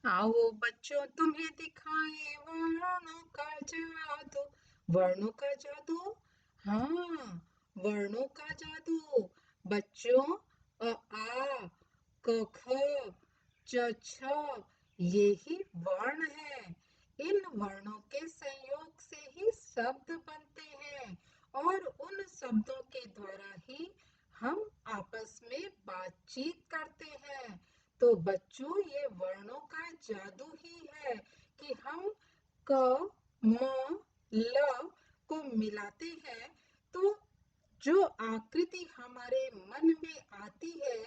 आओ बच्चों तुम्हें दिखाए वर्णों का जादू। वर्णों का जादू। हाँ, वर्णों का जादू। बच्चों, अ आ क ख च छ ये ही वर्ण है। इन वर्णों के संयोग से ही शब्द बनते हैं और उन शब्दों के द्वारा ही हम आपस में बातचीत करते हैं। तो बच्चों, ये वर्णों का जादू ही है कि हम क म ल को मिलाते हैं तो जो आकृति हमारे मन में आती है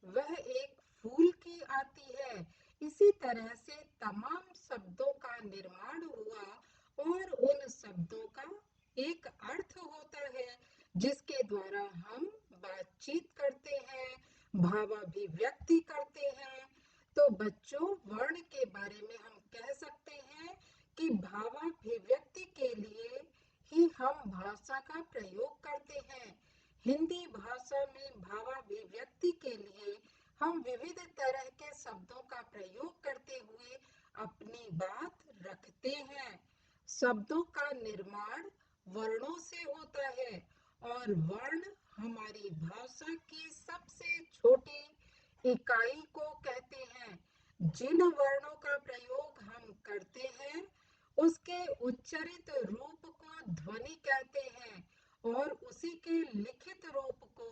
वह एक फूल की आती है। इसी तरह से तमाम शब्दों का निर्माण हुआ और उन शब्दों का एक अर्थ होता है जिसके द्वारा हम बातचीत करते हैं, भावाभिव्यक्ति करते हैं। तो बच्चों, वर्ण के बारे में हम कह सकते हैं कि भावाभिव्यक्ति के लिए ही हम भाषा का प्रयोग करते हैं। हिंदी भाषा में भावाभिव्यक्ति के लिए हम विविध तरह के शब्दों का प्रयोग करते हुए अपनी बात रखते हैं। शब्दों का निर्माण वर्णों से होता है और वर्ण हमारी भाषा की सबसे छोटी इकाई को कहते हैं। जिन वर्णों का प्रयोग हम करते हैं उसके उच्चारित रूप को ध्वनि कहते हैं और उसी के लिखित रूप को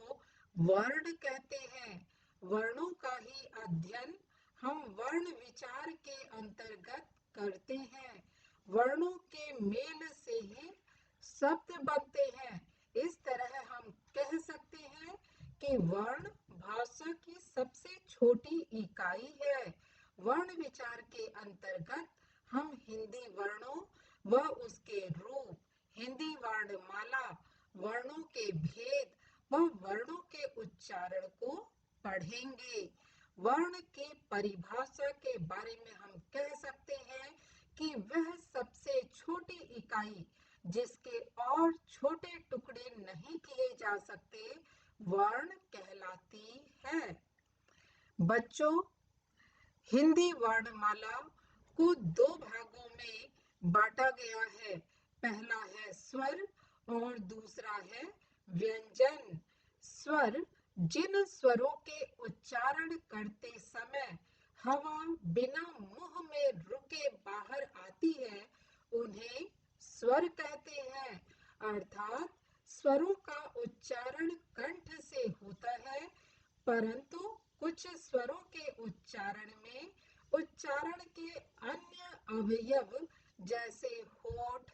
वर्ण कहते हैं। वर्णों का ही अध्ययन हम वर्ण विचार के अंतर्गत करते हैं। वर्णों के मेल से ही शब्द बनते हैं। इस तरह हम कह सकते हैं कि वर्ण भाषा की सबसे छोटी इकाई है। वर्ण विचार के अंतर्गत हम हिंदी वर्णों व उसके रूप, हिंदी वर्णमाला, वर्णों के भेद व वर्णों के उच्चारण को पढ़ेंगे। वर्ण की परिभाषा के बारे में हम कह सकते हैं कि वह सबसे छोटी इकाई जिसके और छोटे टुकड़े नहीं किए जा सकते वर्ण कहलाती है। बच्चों, हिंदी वर्णमाला को दो भागों में बांटा गया है। पहला है स्वर और दूसरा है व्यंजन। स्वर जिन स्वरों के उच्चारण करते समय हवा बिना मुंह में रुके बाहर आती है उन्हें स्वर कहते हैं। अर्थात स्वरों का उच्चारण कंठ से होता है, परंतु कुछ स्वरों के उच्चारण में उच्चारण के अन्य अवयव जैसे होठ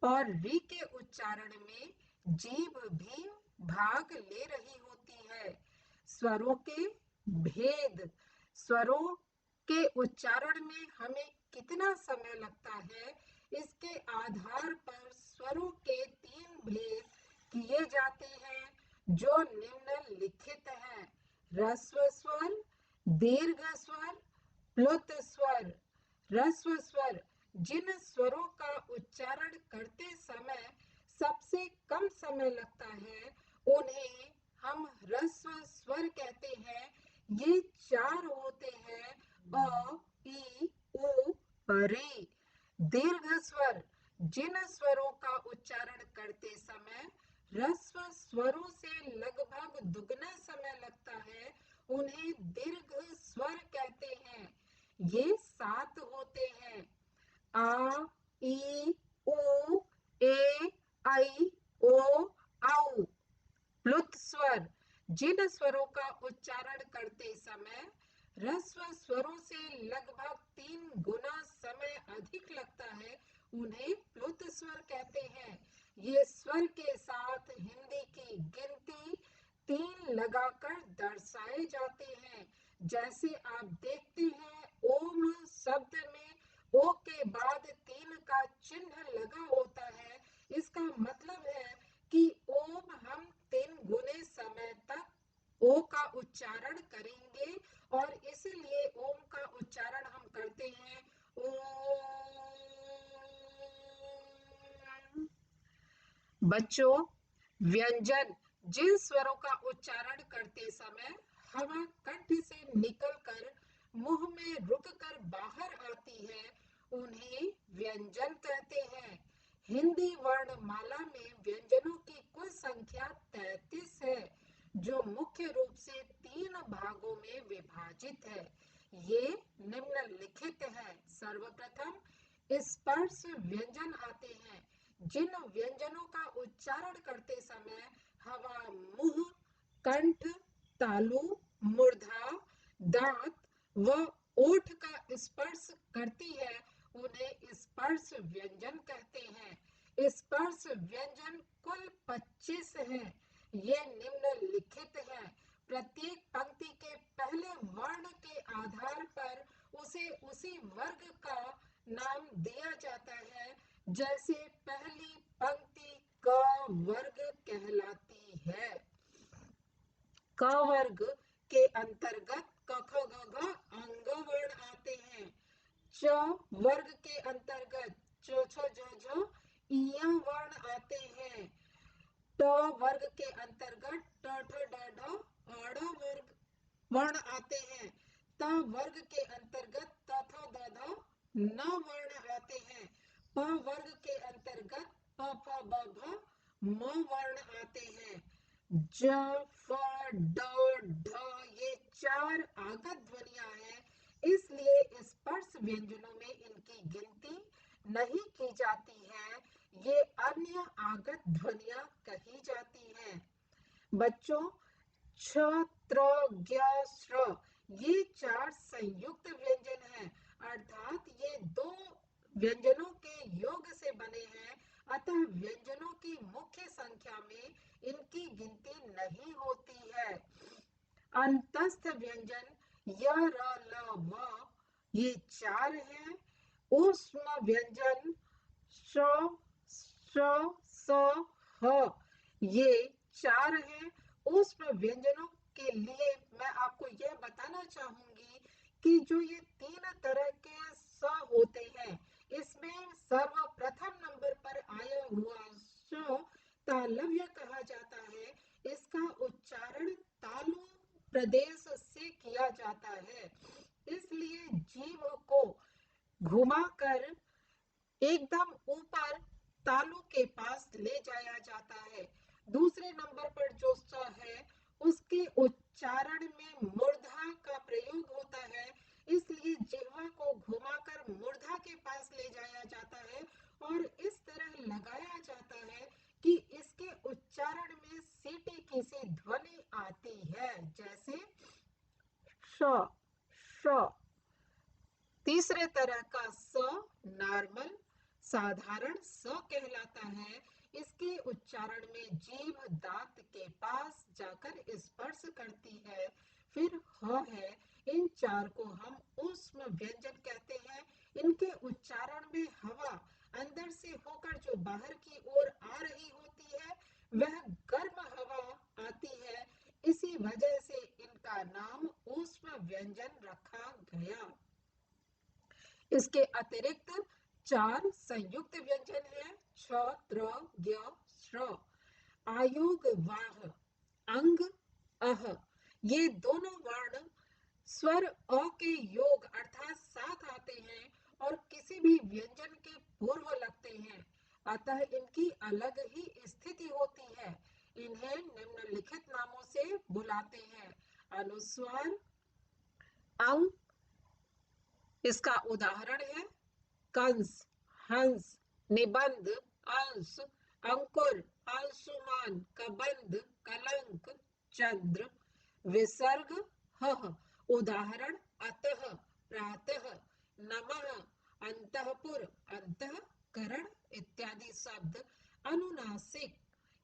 और री के उच्चारण में जीभ भी भाग ले रही होती है। स्वरों के भेद। स्वरों के उच्चारण में हमें कितना समय लगता है इसके आधार पर स्वरों के तीन भेद किए जाते हैं जो निम्नलिखित हैं। ह्रस्व स्वर, दीर्घ स्वर, प्लुत स्वर। ह्रस्व स्वर जिन स्वरों का उच्चारण करते समय सबसे कम समय लगता है उन्हें हम ह्रस्व स्वर कहते हैं। ये चार होते हैं: अ, ई, उ, रे। दीर्घ स्वर जिन स्वरों का उच्चारण करते समय ह्रस्व स्वरों से लगभग दुगना समय लगता है उन्हें दीर्घ स्वर कहते हैं। ये सात होते हैं: आ, ई, उ, ए, ऐ, ओ, औ। प्लुत स्वर जिन स्वरों का उच्चारण करते समय ह्रस्व स्वरों से लगभग 3 गुना समय अधिक लगता है उन्हें प्लुत स्वर कहते हैं। ये स्वर के साथ हिंदी की गिनती 3 लगाकर दर्शाए जाते हैं। जैसे आप देखते हैं ओम शब्द में ओ के बाद 3 का चिन्ह लगा होता है। इसका मतलब है कि ओम हम 3 गुने समय तक ओ का उच्चारण करेंगे और इसलिए ओम का उच्चारण हम करते हैं ओम। बच्चों, व्यंजन जिन स्वरों का उच्चारण करते समय हवा कंठ से निकलकर मुंह में रुककर बाहर आती है उन्हें व्यंजन कहते हैं। हिंदी वर्णमाला में व्यंजनों की कुल संख्या 33 है, जो मुख्य रूप से 3 भागों में विभाजित है। ये निम्नलिखित है। सर्वप्रथम स्पर्श व्यंजन आते हैं, जिन व्यंजनों का उच्चारण करते समय हवा मुंह, कंठ, तालु, मूर्धा, दांत व ओठ का स्पर्श करती है, उन्हें स्पर्श व्यंजन कहते हैं। स्पर्श व्यंजन कुल 25 हैं। ये निम्नलिखित हैं। प्रत्येक पंक्ति के पहले वर्ण के आधार पर उसे उसी वर्ग का नाम दिया जाता है। जैसे पहली पंक्ति क वर्ग कहलाती है। क वर्ग के अंतर्गत क ख ग घ अंग वर्ण आते हैं। च वर्ग के अंतर्गत च छ ज झ इया वर्ण आते हैं। ट वर्ग के अंतर्गत ट ठ ड ढ अड़ वर्ग वर्ण आते हैं। त वर्ग के अंतर्गत त थ द ध न वर्ण आते हैं। प वर्ग के अंतर्गत प फ ब भ म वर्ण आते हैं। ज फ ड ढ ये 4 आगत ध्वनियां हैं, इसलिए स्पर्श व्यंजनों में इनकी गिनती नहीं की जाती है। ये अन्य आगत ध्वनियां कही जाती हैं। बच्चों, छ, त्र, ज्ञ, श्र ये 4 संयुक्त व्यंजन हैं, अर्थात ये 2 व्यंजनों के योग से बने हैं। अतः व्यंजनों की मुख्य संख्या में इनकी गिनती नहीं होती है। अंतस्थ व्यंजन य, र, ल, व ये 4 हैं। ऊष्म व्यंजन श, श, स, ह ये 4 हैं। ऊष्म व्यंजनों के लिए मैं आपको यह बताना चाहूंगी कि जो ये 3 तरह के स होते हैं, इसमें सर्वप्रथम नंबर पर आया हुआ स तालव्य कहा जाता है। इसका उच्चारण तालु प्रदेश से किया जाता है, इसलिए जीभ को घुमाकर एकदम ऊपर तालु के पास ले जाया जाता है। दूसरे नंबर पर जो स है, उसके उच्चारण में मूर्धा का प्रयोग होता है, इसलिए जिह्वा को घुमाकर मूर्धा के पास ले जाया जाता है और इस तरह लगाया जाता है कि इसके उच्चारण में सीटी की सी ध्वनि आती है, जैसे श, श। तीसरे तरह का स नॉर्मल साधारण स कहलाता है। इसके उच्चारण में जीभ दांत के पास जाकर स्पर्श करती है। फिर ह है। इन 4 को हम ऊष्म व्यंजन कहते हैं। इनके उच्चारण में हवा अंदर से होकर जो बाहर की ओर आ रही होती है, वह गर्म हवा आती है। इसी वजह से इनका नाम ऊष्म व्यंजन रखा गया। इसके अतिरिक्त 4 संयुक्त व्यंजन हैं। छ, त्र, ज्ञ, श्र। आयोग वाह, अंग, अह ये दोनों वर्ण स्वर अ के योग अर्थात साथ आते हैं और किसी भी व्यंजन के पूर्व लगते हैं, अतः इनकी अलग ही स्थिति होती है। इन्हें निम्नलिखित नामों से बुलाते हैं। अनुस्वार, अंग, इसका उदाहरण है कंस, हंस, निबंध, अंश, अंकुर, अंशुमान, कबंध, कलंक, चंद्र। विसर्ग ह, उदाहरण अतः, प्रातः, नमः, अंतःपुर, अंतःकरण इत्यादि शब्द। अनुनासिक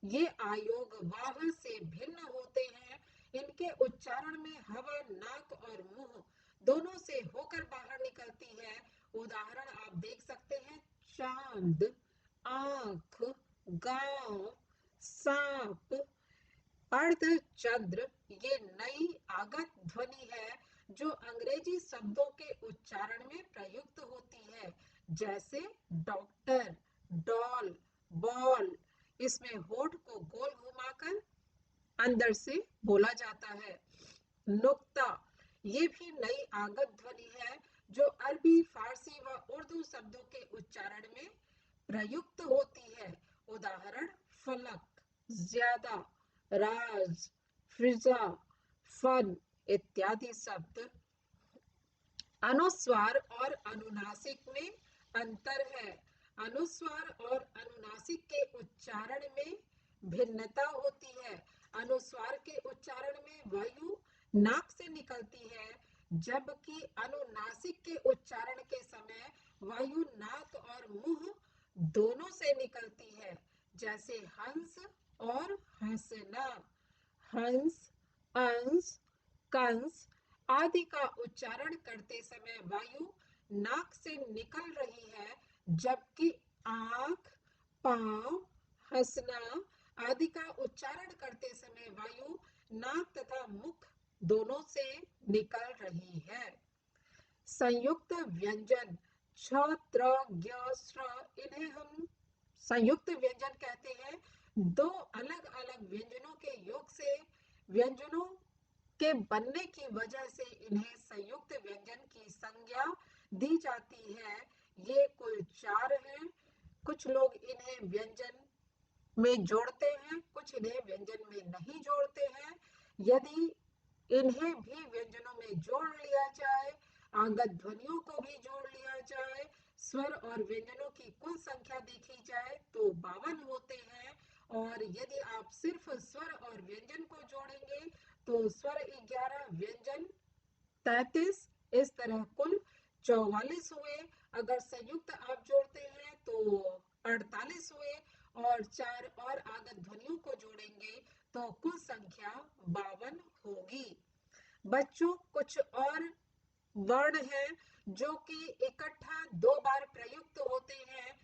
ये आयोग वाह से भिन्न होते हैं। इनके उच्चारण में हवा नाक और मुंह दोनों से होकर बाहर निकलती है। उदाहरण आप देख सकते हैं, चांद, आंख, गांव, सांप, अर्धचंद्र। ये नई आगत ध्वनि है जो अंग्रेजी शब्दों के उच्चारण में प्रयुक्त होती है, जैसे डॉक्टर, डॉल, बॉल। इसमें होठ को गोल घुमाकर अंदर से बोला जाता है। नुक्ता ये भी नई आगत ध्वनि है जो अरबी, फारसी व उर्दू शब्दों के उच्चारण में प्रयुक्त होती है। उदाहरण: फलक, ज्यादा, राज, फिजा, फन इत्यादि शब्द। अनुस्वार और अनुनासिक में अंतर है। अनुस्वार और अनुनासिक के उच्चारण में भिन्नता होती है। अनुस्वार के उच्चारण में वायु नाक से निकलती है, जबकि अनुनासिक के उच्चारण के समय वायु नाक और मुंह दोनों से निकलती है। जैसे हंस और हंसना। हंस, अंश, कंस आदि का उच्चारण करते समय वायु नाक से निकल रही है, जबकि आंख, पांव, हंसना आदि का उच्चारण करते समय वायु नाक तथा मुख दोनों से निकल रही है। संयुक्त व्यंजन छ, त्र, ज्ञ, स्र, इन्हें हम संयुक्त व्यंजन कहते हैं। दो अलग अलग व्यंजनों के योग से व्यंजनों के बनने की वजह से इन्हें संयुक्त व्यंजन की संज्ञा दी जाती है। ये कुल 4 हैं। कुछ लोग इन्हें व्यंजन में जोड़ते हैं, कुछ इन्हें व्यंजन में नहीं जोड़ते हैं। यदि इन्हें भी व्यंजनों में जोड़ लिया जाए, आगत ध्वनियों को भी जोड़ लिया जाए, स्वर और व्यंजनों की कुल संख्या देखी जाए तो 52 होते हैं। और यदि आप सिर्फ स्वर और व्यंजन को जोड़ेंगे तो स्वर 11, व्यंजन 33, इस तरह कुल 44 हुए। अगर संयुक्त आप जोड़ते हैं तो 48 हुए और 4 और आगत ध्वनियों को जोड़ेंगे तो कुल संख्या 52 होगी। बच्चों, कुछ और वर्ण हैं जो कि इकट्ठा 2 बार प्रयुक्त होते हैं।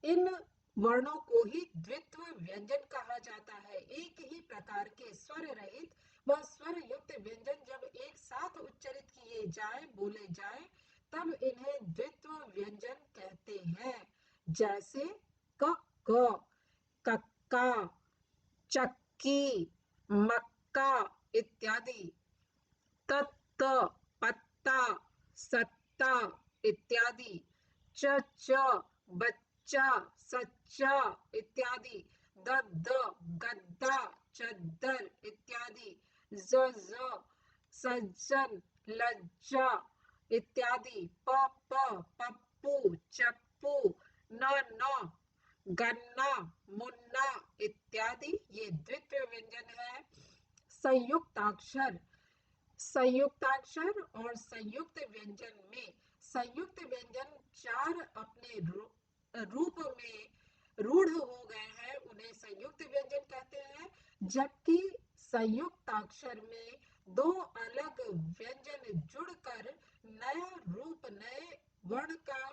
इन वर्णों को ही द्वित्व व्यंजन कहा जाता है। एक ही प्रकार के स्वर रहित व स्वर युक्त व्यंजन जब एक साथ उच्चारित किए जाए, बोले जाए, तब इन्हें द्वित्व व्यंजन कहते हैं। जैसे क, कक्का, चक्की, मक्का इत्यादि। तत्त, पत्ता, सत्ता इत्यादि। च, बच्चा, सच्चा इत्यादि। द, गद्दा, चद्दर इत्यादि। ज, सज्जन, लज्जा इत्यादि। पप्पू, चप्पू, न, गन्ना, मुन्ना इत्यादि। ये द्वितीय व्यंजन है। संयुक्ताक्षर, संयुक्ताक्षर और संयुक्त व्यंजन में संयुक्त व्यंजन 4 अपने रूप में रूढ़ हो गए हैं, उन्हें संयुक्त व्यंजन कहते हैं। जबकि संयुक्ताक्षर में 2 अलग व्यंजन जुड़कर नया रूप, नए वर्ण का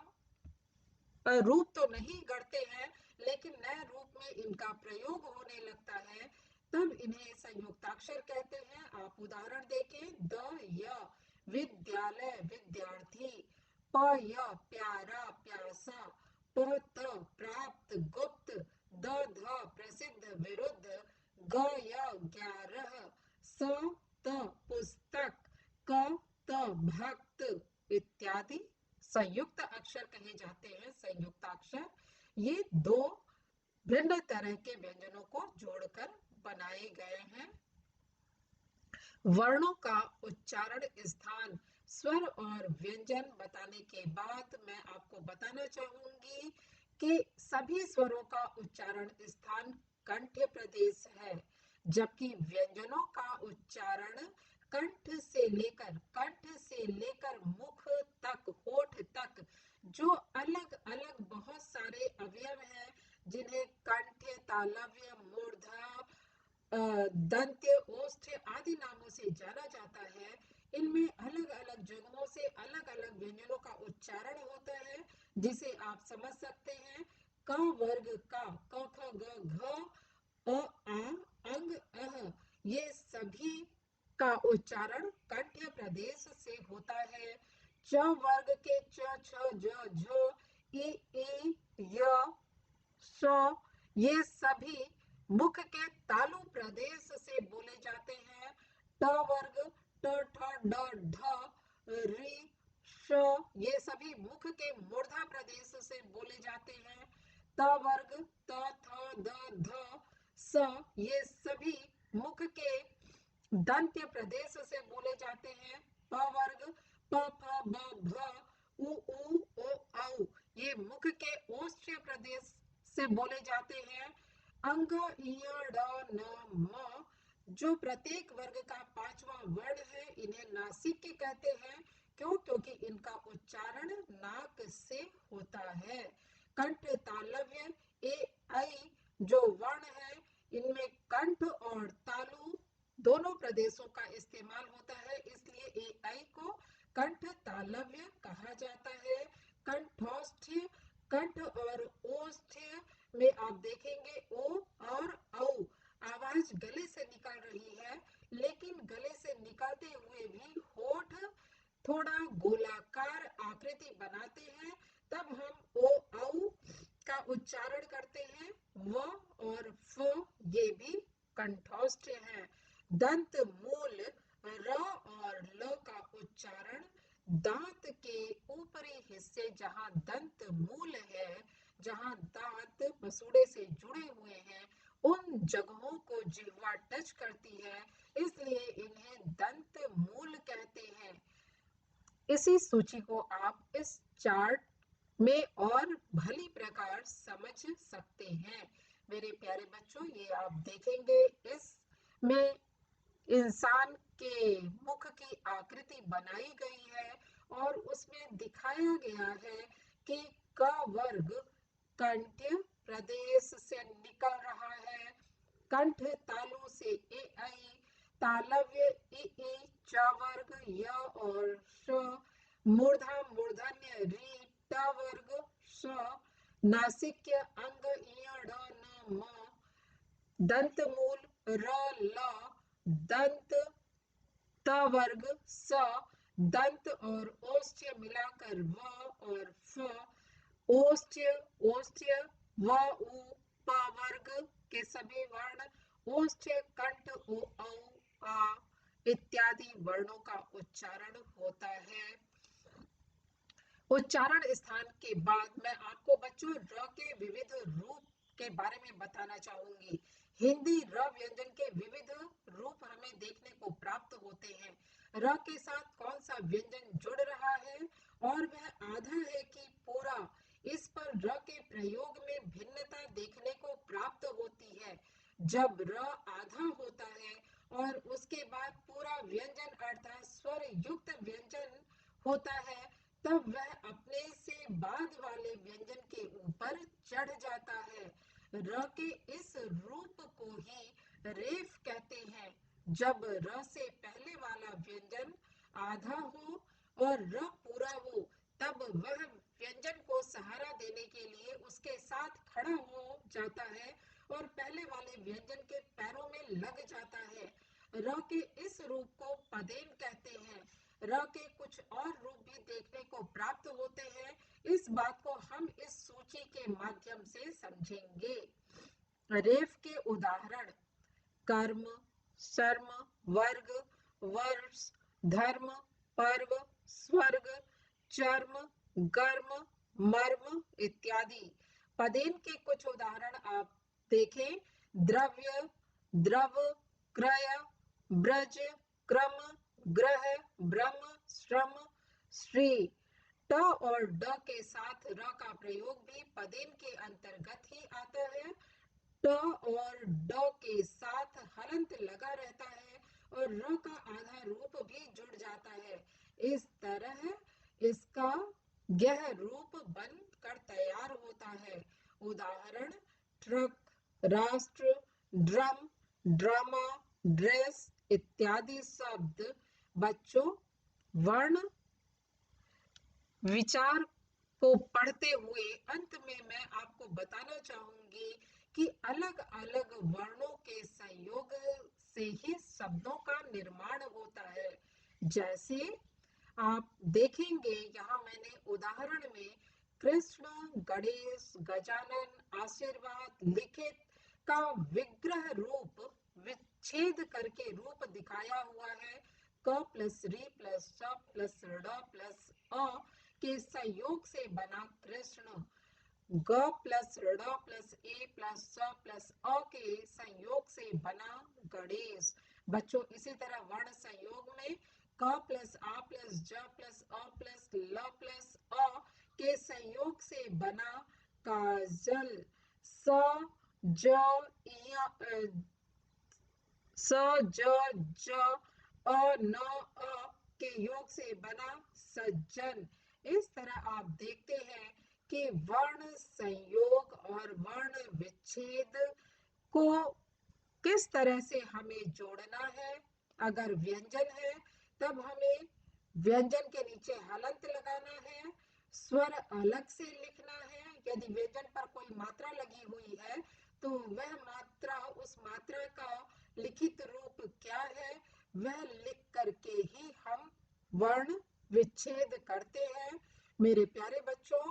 रूप तो नहीं गढ़ते हैं, लेकिन नए रूप में इनका प्रयोग होने लगता है, तब इन्हें संयुक्ताक्षर कहते हैं। आप उदाहरण देखें: द, य, विद्यालय, विद्यार्थी। प, य, प्यारा, प्यासा। प, त, प्राप्त, गुप्त। द, ध, प्रसिद्ध, विरुद्ध। ग, य, 11। स, त, पुस्तक। क, त, भक्त इत्यादि संयुक्त अक्षर कहे जाते हैं। संयुक्ताक्षर ये 2 भिन्न तरह के व्यंजनों को जोड़कर बनाए गए हैं। वर्णों का उच्चारण स्थान, स्वर और व्यंजन बताने के बाद मैं आपको बताना चाहूंगी कि सभी स्वरों का उच्चारण स्थान कंठ प्रदेश है, जबकि व्यंजनों का उच्चारण कंठ से लेकर मुख तक, होठ तक, जो अलग अलग बहुत सारे अवयव हैं जिन्हें कंठ, तालव्य, मूर्धा, दंत्य, ओष्ठ आदि नामों से जाना जाता है, इनमें अलग अलग जगहों से अलग अलग व्यंजनों का उच्चारण होता है, जिसे आप समझ सकते हैं। क वर्ग का, क, ख, ग, घ, आ, अंग, अह, ये सभी का उच्चारण कंठ प्रदेश से होता है। च वर्ग के च, छ, ज, झ, ई, य, स, ये सभी मुख के तालु प्रदेश से बोले जाते हैं। ट वर्ग ट ठ ड ढ रि श, ये सभी मुख के मूर्धा प्रदेश से बोले जाते हैं। त वर्ग त थ द ध स, ये सभी मुख के दंत्य प्रदेश से बोले जाते हैं। प वर्ग प फ ब भ उ ओ औ, ये मुख के ओष्ठ्य प्रदेश से बोले जाते हैं। अंग इ ड न म, जो प्रत्येक वर्ग का पांचवा वर्ण है, इन्हें नासिक कहते हैं। क्यों? क्योंकि इनका उच्चारण नाक से होता है। कंठ तालव्य ए ऐ जो वर्ण है, इनमें कंठ और तालु दोनों प्रदेशों का इस्तेमाल होता है, इसलिए ए ऐ को कंठ तालव्य कहा जाता है। कंठोष्ठ्य, कंठ और ओष्ठ्य में आप देखेंगे ओ और औ आवाज गले से निकल रही है, लेकिन गले से निकलते हुए भी होठ थोड़ा गोलाकार आकृति बनाते हैं, तब हम ओ औ का उच्चारण करते हैं। व और फ, ये भी कंठोष्ठ्य है। दंत मूल र और ल का उच्चारण दांत के ऊपरी हिस्से, जहां दंत मूल है, जहां दांत मसूड़े से जुड़े हुए हैं, उन जगहों को जिह्वा टच करती है, इसलिए इन्हें दंत मूल कहते हैं। इसी सूची को आप इस चार्ट में और भली प्रकार समझ सकते हैं। मेरे प्यारे बच्चों, ये आप देखेंगे इसमें इंसान के मुख की आकृति बनाई गई है और उसमें दिखाया गया है कि क वर्ग कंठ प्रदेश से निकल रहा है। कंठ तालु से ए ऐ, तालव्य इ ई, च वर्ग य और श, मूर्धा मूर्धन्य रि, ट वर्ग श, नासिक्य अंग इ ड न म, दंत मूल र ल, दंत त वर्ग स, दंत और ओष्ठ्य मिलाकर व और फ, ओष्ठ्य ओष्ठ्य व उ, प वर्ग के सभी वर्ण, ओष्ठ्य कंठ ओ औ आ इत्यादि वर्णों का उच्चारण होता है। उच्चारण स्थान के बाद मैं आपको बच्चों र के विविध रूप के बारे में बताना चाहूंगी। हिंदी र व्यंजन के विविध रूप हमें देखने को प्राप्त होते हैं। र के साथ कौन सा व्यंजन जुड़ रहा है और वह आधा है कि पूरा, इस पर र के प्रयोग में भिन्नता देखने को प्राप्त होती है। जब र आधा होता है और उसके बाद पूरा व्यंजन अर्थात स्वर युक्त व्यंजन होता है, तब वह अपने से बाद वाले व्यंजन के ऊपर चढ़ जाता है। र के इस रूप को ही रेफ कहते हैं। जब र से पहले वाला व्यंजन आधा हो और र पूरा हो, तब वह व्यंजन को सहारा देने के लिए उसके साथ खड़ा हो जाता है और पहले वाले व्यंजन के पैरों में लग जाता है। र के इस रूप को पदेन कहते हैं। र के कुछ और रूप भी देखने को प्राप्त होते हैं। इस बात को हम इस सूची के माध्यम से समझेंगे। रेफ के उदाहरण कर्म, शर्म, वर्ग, वर्ष, धर्म, पर्व, स्वर्ग, चर्म, गर्म, मर्म इत्यादि। पदेन के कुछ उदाहरण आप देखें। द्रव्य, द्रव, क्रय, ब्रज, क्रम, ग्रह, ब्रह्म, श्रम, श्री। ट और ड के साथ र का प्रयोग भी पदेन के अंतर्गत ही आता है। ट और ड के साथ हलंत लगा रहता है और र का आधा रूप भी जुड़ जाता है। इस तरह इसका यह रूप बन कर तैयार होता है। उदाहरण ट्रक, राष्ट्र, ड्रम, ड्रामा, ड्रेस इत्यादि शब्द। बच्चों, वर्ण विचार को पढ़ते हुए अंत में मैं आपको बताना चाहूंगी कि अलग अलग वर्णों के संयोग से ही शब्दों का निर्माण होता है। जैसे आप देखेंगे, यहाँ मैंने उदाहरण में कृष्ण, गणेश, गजानन, आशीर्वाद, लिखित का विग्रह रूप विच्छेद करके रूप दिखाया हुआ है। क प्लस री प्लस च प्लस ड़ प्लस अ के संयोग से बना कृष्ण। ग प्लस ड़ प्लस ए प्लस च प्लस अ के संयोग से बना गणेश। बच्चों इसी तरह वर्ण संयोग में क प्लस आ प्लस ज प्लस अ प्लस ल प्लस अ के संयोग से बना काजल। स ज स ज ज अ न अ के योग से बना सज्जन। इस तरह आप देखते हैं कि वर्ण संयोग और वर्ण विच्छेद को किस तरह से हमें जोड़ना है। अगर व्यंजन है तब हमें व्यंजन के नीचे हलंत लगाना है, स्वर अलग से लिखना है। यदि व्यंजन पर कोई मात्रा लगी हुई है तो वह मात्रा, उस मात्रा का लिखित रूप क्या है, वह लिख करके ही हम वर्ण विच्छेद करते हैं। मेरे प्यारे बच्चों,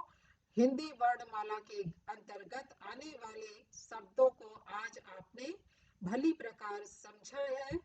हिंदी वर्णमाला के अंतर्गत आने वाले शब्दों को आज आपने भली प्रकार समझा है।